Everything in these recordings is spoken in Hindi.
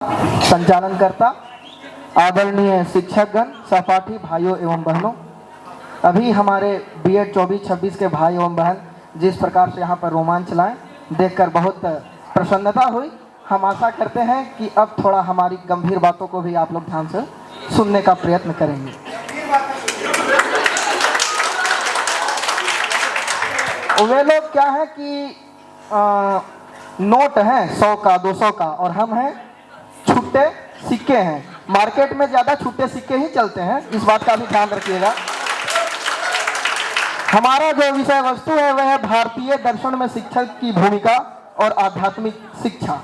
संचालनकर्ता, आदरणीय शिक्षकगण, सहपाठी भाइयों एवं बहनों, अभी हमारे बीएड 24-26 के भाई एवं बहन जिस प्रकार से यहाँ पर रोमांच लाए देखकर बहुत प्रसन्नता हुई। हम आशा करते हैं कि अब थोड़ा हमारी गंभीर बातों को भी आप लोग ध्यान से सुनने का प्रयत्न करेंगे। वे लोग क्या है कि नोट हैं 100 का 200 का और हम हैं छुट्टे सिक्के हैं। मार्केट में ज्यादा छुट्टे सिक्के ही चलते हैं, इस बात का भी ध्यान रखिएगा। हमारा जो विषय वस्तु है वह है भारतीय दर्शन में शिक्षक की भूमिका और आध्यात्मिक शिक्षा।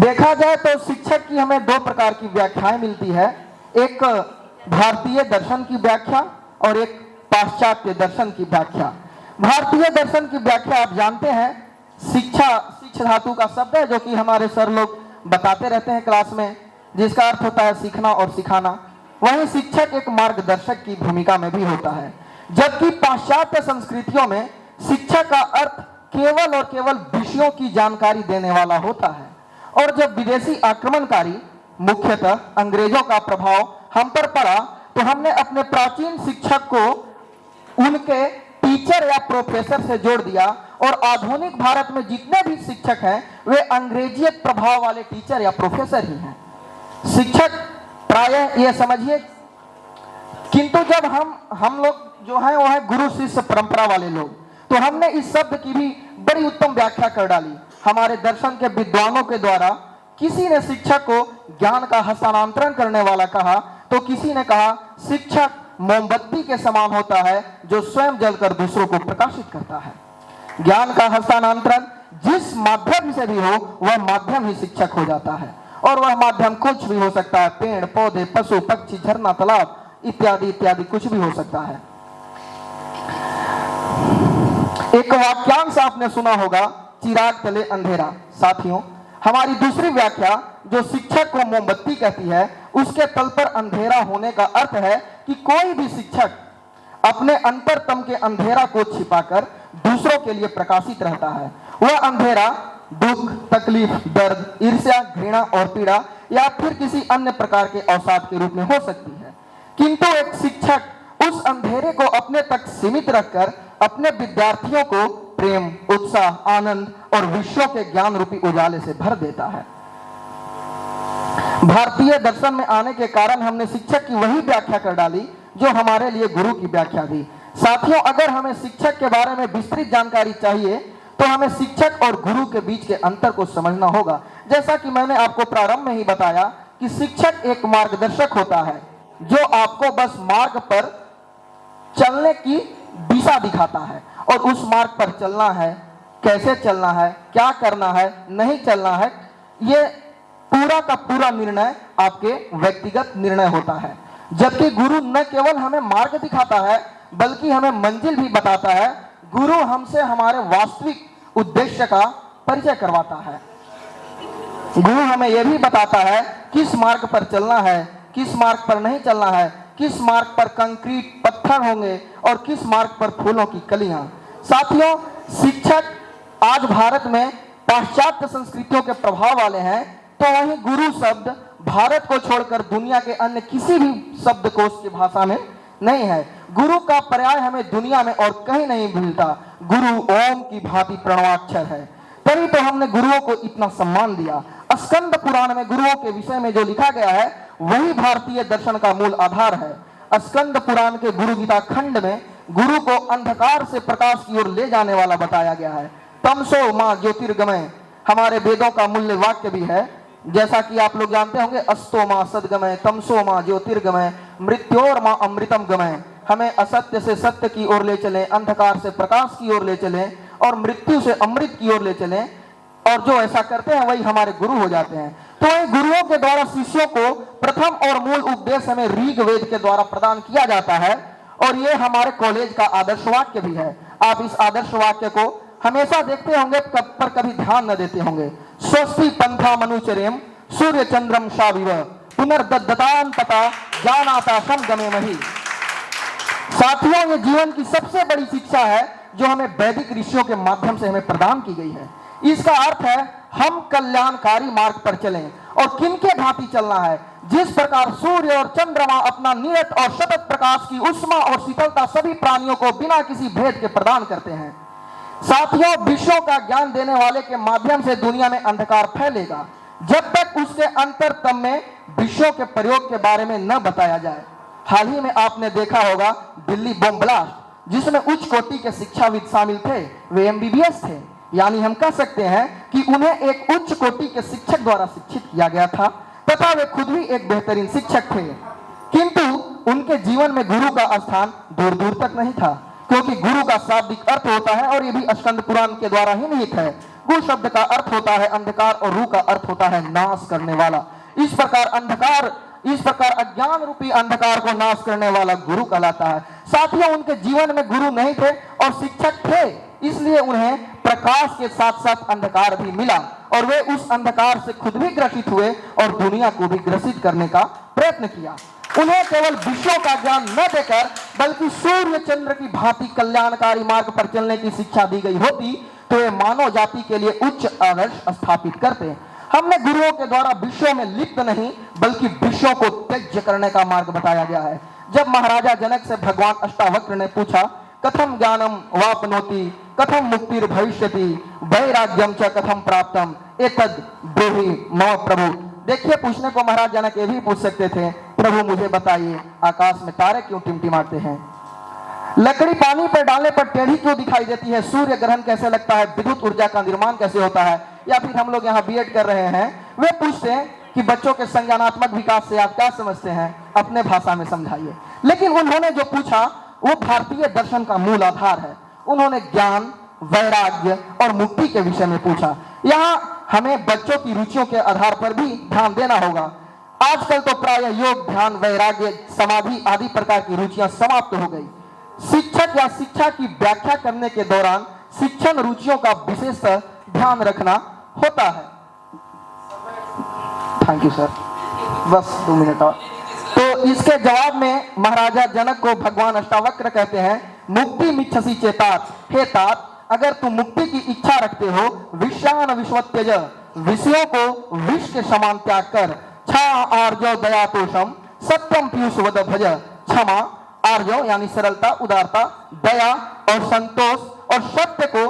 देखा जाए तो शिक्षक की हमें दो प्रकार की व्याख्याएं मिलती है, एक भारतीय दर्शन की व्याख्या और एक पाश्चात्य दर्शन की व्याख्या। भारतीय दर्शन की व्याख्या आप जानते हैं, शिक्षा शिक्ष धातु का शब्द है जो कि हमारे सर लोग बताते रहते हैं क्लास में, जिसका अर्थ होता है सीखना और सिखाना। वहीं शिक्षक एक मार्गदर्शक की भूमिका में भी होता है। जबकि पाश्चात्य संस्कृतियों में शिक्षक का अर्थ केवल और केवल विषयों की जानकारी देने वाला होता है। और जब विदेशी आक्रमणकारी मुख्यतः अंग्रेजों का प्रभाव हम पर पड़ा तो हमने अपने प्राचीन शिक्षक को उनके टीचर या प्रोफेसर से जोड़ दिया और आधुनिक भारत में जितने भी शिक्षक हैं वे अंग्रेजी प्रभाव वाले टीचर या प्रोफेसर ही हैं। शिक्षक प्रायः ये समझिए, किंतु जब हम लोग जो हैं वो है गुरु शिष्य परंपरा वाले लोग, तो हमने इस शब्द की भी बड़ी उत्तम व्याख्या कर डाली। हमारे दर्शन के विद्वानों के द्वारा किसी ने शिक्षक को ज्ञान का हस्तांतरण करने वाला कहा तो किसी ने कहा शिक्षक मोमबत्ती के समान होता है जो स्वयं जलकर दूसरों को प्रकाशित करता है। ज्ञान का हस्तांतरण जिस माध्यम से भी हो वह माध्यम ही शिक्षक हो जाता है, और वह माध्यम कुछ भी हो सकता है, पेड़ पौधे, पशु पक्षी, झरना, तालाब इत्यादि इत्यादि कुछ भी हो सकता है। एक वाक्यांश आपने सुना होगा, चिराग तले अंधेरा। साथियों, हमारी दूसरी व्याख्या जो शिक्षक को मोमबत्ती कहती है, उसके तल पर अंधेरा होने का अर्थ है कि कोई भी शिक्षक अपने अंतरतम के अंधेरा को छिपाकर दूसरों के लिए प्रकाशित रहता है। वह अंधेरा दुख, तकलीफ, दर्द, ईर्ष्या, घृणा और पीड़ा या फिर किसी अन्य प्रकार के अवसाद के रूप में हो सकती है। किंतु एक शिक्षक उस अंधेरे को अपने तक सीमित रखकर अपने विद्यार्थियों को प्रेम, उत्साह, आनंद और विश्व के ज्ञान रूपी उजाले से भर देता है। भारतीय दर्शन में आने के कारण हमने शिक्षक की वही व्याख्या कर डाली जो हमारे लिए गुरु की व्याख्या थी। साथियों, अगर हमें शिक्षक के बारे में विस्तृत जानकारी चाहिए तो हमें शिक्षक और गुरु के बीच के अंतर को समझना होगा। जैसा कि मैंने आपको प्रारंभ में ही बताया कि शिक्षक एक मार्गदर्शक होता है जो आपको बस मार्ग पर चलने की दिशा दिखाता है, और उस मार्ग पर चलना है, कैसे चलना है, क्या करना है, नहीं चलना है, ये पूरा का पूरा निर्णय आपके व्यक्तिगत निर्णय होता है। जबकि गुरु न केवल हमें मार्ग दिखाता है बल्कि हमें मंजिल भी बताता है। गुरु हमसे हमारे वास्तविक उद्देश्य का परिचय करवाता है। गुरु हमें यह भी बताता है किस मार्ग पर चलना है, किस मार्ग पर नहीं चलना है, किस मार्ग पर कंक्रीट पत्थर होंगे और किस मार्ग पर फूलों की कलियां। साथियों, शिक्षक आज भारत में पाश्चात्य संस्कृतियों के प्रभाव वाले हैं, तो वहीं गुरु शब्द भारत को छोड़कर दुनिया के अन्य किसी भी शब्दकोश की भाषा में नहीं है। गुरु का पर्याय हमें दुनिया में और कहीं नहीं मिलता। गुरु ओम की भांति प्रणवाक्षर है, तभी तो हमने गुरुओं को इतना सम्मान दिया। स्कंद पुराण में गुरुओं के विषय में जो लिखा गया है वही भारतीय दर्शन का मूल आधार है। स्कंद पुराण के गुरु गीता खंड में गुरु को अंधकार से प्रकाश की ओर ले जाने वाला बताया गया है। तमसो मां ज्योतिर्गमय हमारे वेदों का मूल्य वाक्य भी है, जैसा कि आप लोग जानते होंगे, अस्तो मां सदगमय, तमसो मां ज्योतिर्गमय, मृत्योर मां अमृतम गमय। हमें असत्य से सत्य की ओर ले चलें, अंधकार से प्रकाश की ओर ले चलें और मृत्यु से अमृत की ओर ले चलें, और जो ऐसा करते हैं वही हमारे गुरु हो जाते हैं। तो इन गुरुओं के द्वारा शिष्यों को प्रथम और मूल उपदेश हमें ऋग वेद के द्वारा प्रदान किया जाता है, और ये हमारे कॉलेज का आदर्श वाक्य भी है। आप इस आदर्श वाक्य को हमेशा देखते होंगे पर कभी ध्यान न देते होंगे। स्वस्ति पंथा मनुचर्यम सूर्य चंद्रम शाविव पुनर्दत्तान तथा जानाता समगमे मही। साथियों, ये जीवन की सबसे बड़ी शिक्षा है जो हमें वैदिक ऋषियों के माध्यम से हमें प्रदान की गई है। इसका अर्थ है हम कल्याणकारी मार्ग पर चलें। और किनके भांति चलना है? जिस प्रकार सूर्य और चंद्रमा अपना नियत और सतत प्रकाश की उष्मा और शीतलता सभी प्राणियों को बिना किसी भेद के प्रदान करते हैं। साथियों, विषयों का ज्ञान देने वाले के माध्यम से दुनिया में अंधकार फैलेगा जब तक उसके अंतरतम में विषयों के प्रयोग के बारे में न बताया जाए। हाल ही में आपने देखा होगा दिल्ली बम ब्लास्ट, जिसमें उच्च कोटि के शिक्षाविद शामिल थे। वे एमबीबीएस थे, यानी हम कह सकते हैं कि उन्हें एक उच्च कोटि के शिक्षक द्वारा शिक्षित किया गया था तथा वे खुद भी एक बेहतरीन शिक्षक थे, किंतु उनके जीवन में गुरु का स्थान दूर दूर तक नहीं था, क्योंकि गुरु का शाब्दिक अर्थ होता है, और ये भी स्कंद पुराण के द्वारा ही निहित है। गु शब्द का अर्थ होता है अंधकार और रू का अर्थ होता है नाश करने वाला। इस प्रकार अज्ञान रूपी अंधकार को नाश करने वाला गुरु कहलाता है। साथियों, उनके जीवन में गुरु नहीं थे और शिक्षक थे, इसलिए उन्हें प्रकाश के साथ साथ अंधकार भी मिला, और वे उस अंधकार से खुद भी ग्रसित हुए और दुनिया को भी ग्रसित करने का प्रयत्न किया। उन्हें केवल विषयों का ज्ञान न देकर बल्कि सूर्य चंद्र की भांति कल्याणकारी मार्ग पर चलने की शिक्षा दी गई होती तो वे मानव जाति के लिए उच्च आदर्श स्थापित करते। हमने गुरुओं के द्वारा विषयों में लिप्त नहीं बल्कि विषयों को त्याज्य करने का मार्ग बताया गया है। जब महाराजा जनक से भगवान अष्टावक्र ने पूछा, कथम ज्ञानम वापनोति, कथम मुक्तिर भविष्यति, वैराग्यम च कथम प्राप्तम, एतद ब्रूहि मम प्रभु। देखिए, पूछने को महाराज जनक ये भी पूछ सकते थे, प्रभु मुझे बताइए आकाश में तारे क्यों टिमटिमाते हैं, लकड़ी पानी पर डालने पर टेढ़ी क्यों दिखाई देती है, सूर्य ग्रहण कैसे लगता है, विद्युत ऊर्जा का निर्माण कैसे होता है, या फिर हम लोग यहाँ बीएड कर रहे हैं, वे पूछते हैं कि बच्चों के संज्ञानात्मक विकास से आप क्या समझते हैं, अपने भाषा में समझाइए। लेकिन उन्होंने जो पूछा वो भारतीय दर्शन का मूल आधार है। उन्होंने ज्ञान, वैराग्य और मुक्ति के विषय में पूछा। यहाँ हमें बच्चों की रुचियों के आधार पर भी ध्यान देना होगा। आजकल तो प्राय योग, ध्यान, वैराग्य, समाधि आदि प्रकार की रुचियां समाप्त हो गई। शिक्षक या शिक्षा की व्याख्या करने के दौरान शिक्षण रुचियों का विशेष ध्यान रखना होता है। थैंक यू सर, बस 2 मिनट और। तो इसके जवाब में महाराजा जनक को भगवान अष्टावक्र कहते हैं, मुक्ति मिच्छसि चेतात, हे तात, अगर तुम मुक्ति की इच्छा रखते हो, विषयान विश्वत्यज, विषयों को विष के समान त्याग कर, क्षमा आर्जव दया तोषम, सत्यम पीयूष वद भज, क्षमा, आर्जव यानी सरलता, उदारता, दया और संतोष और सत्य को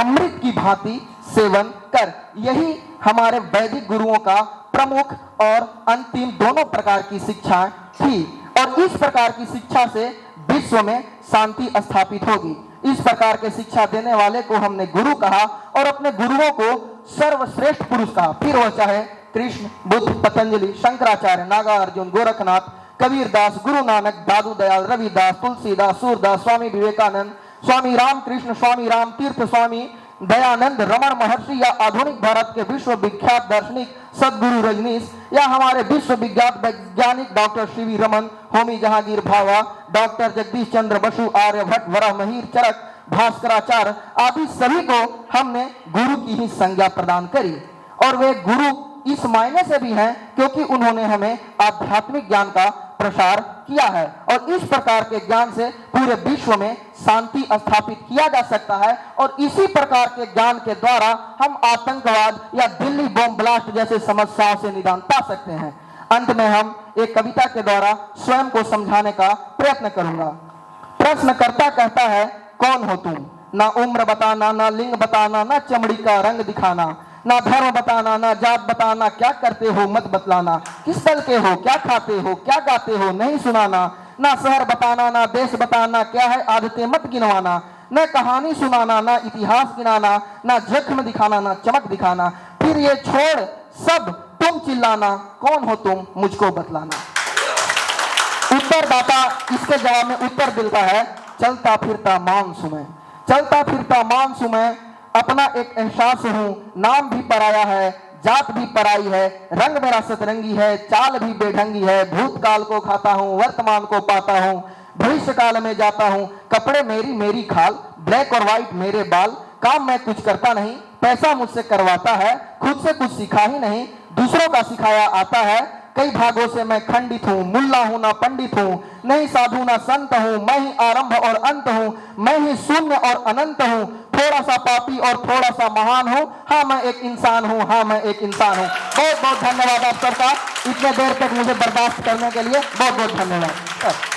अमृत की भांति सेवन कर। यही हमारे वैदिक गुरुओं का प्रमुख और अंतिम दोनों प्रकार की शिक्षाएं थी, और इस प्रकार की शिक्षा से विश्व में शांति स्थापित होगी। इस प्रकार के शिक्षा देने वाले को हमने गुरु कहा और अपने गुरुओं को सर्वश्रेष्ठ पुरुष कहा, फिर वह चाहे कृष्ण, बुद्ध, पतंजलि, शंकराचार्य, नागार्जुन, गोरखनाथ, कबीरदास, गुरु नानक, दादू दयाल, रविदास, तुलसीदास, सूरदास, स्वामी विवेकानंद, स्वामी रामकृष्ण, स्वामी राम तीर्थ, स्वामी दयानंद, रमण महर्षि, या आधुनिक भारत के विश्व विख्यात दार्शनिक सदगुरु रजनीश, या हमारे विश्व विख्यात वैज्ञानिक डॉक्टर सीवी रमन, होमी जहांगीर भावा, डॉक्टर जगदीश चंद्र बसु, आर्यभट्ट, वराह मिहिर, चरक, भास्कराचार्य आदि सभी को हमने गुरु की ही संज्ञा प्रदान करी। और वे गुरु इस मायने से भी हैं क्योंकि उन्होंने हमें आध्यात्मिक ज्ञान का प्रसार किया है, और इस प्रकार के ज्ञान से पूरे विश्व में शांति स्थापित किया जा सकता है। और इसी प्रकार के ज्ञान के द्वारा हम आतंकवाद या दिल्ली बम ब्लास्ट जैसे समस्याओं से निदान पा सकते हैं। अंत में हम एक कविता के द्वारा स्वयं को समझाने का प्रयत्न करूंगा। प्रश्नकर्ता कहता है, कौन हो तुम? ना उम्र बताना, ना लिंग बताना, ना चमड़ी का रंग दिखाना, ना धर्म बताना, ना जात बताना, क्या करते हो मत बतलाना, किस दल के हो, क्या खाते हो, क्या गाते हो नहीं सुनाना, ना शहर बताना, ना देश बताना, क्या है आदतें मत गिनवाना, न कहानी सुनाना, ना इतिहास गिनाना, ना जख्म दिखाना, ना चमक दिखाना, फिर ये छोड़ सब तुम चिल्लाना, कौन हो तुम मुझको बतलाना। उत्तरदाता इसके जवाब में उत्तर देता है, चलता फिरता मानसू में, चलता फिरता मानसू में, अपना एक एहसास हूँ, नाम भी पराया है, जात भी पराई है, रंग मेरा सतरंगी है, चाल भी बेढंगी है, भूतकाल को खाता हूँ, वर्तमान को पाता हूँ, भविष्य काल में जाता हूँ, कपड़े मेरी मेरी खाल, ब्लैक और व्हाइट मेरे बाल, काम मैं कुछ करता नहीं, पैसा मुझसे करवाता है, खुद से कुछ सीखा ही नहीं, दूसरों का सिखाया आता है, कई भागों से मैं खंडित हूँ, मुल्ला हूँ ना पंडित हूँ, नहीं साधु ना संत हूँ, मैं ही आरंभ और अंत हूँ, मैं ही शून्य और अनंत हूँ, थोड़ा सा पापी और थोड़ा सा महान हूँ। हाँ मैं एक इंसान हूँ, हाँ मैं एक इंसान हूँ। बहुत बहुत धन्यवाद आप सबका, इतने देर तक मुझे बर्दाश्त करने के लिए बहुत बहुत धन्यवाद।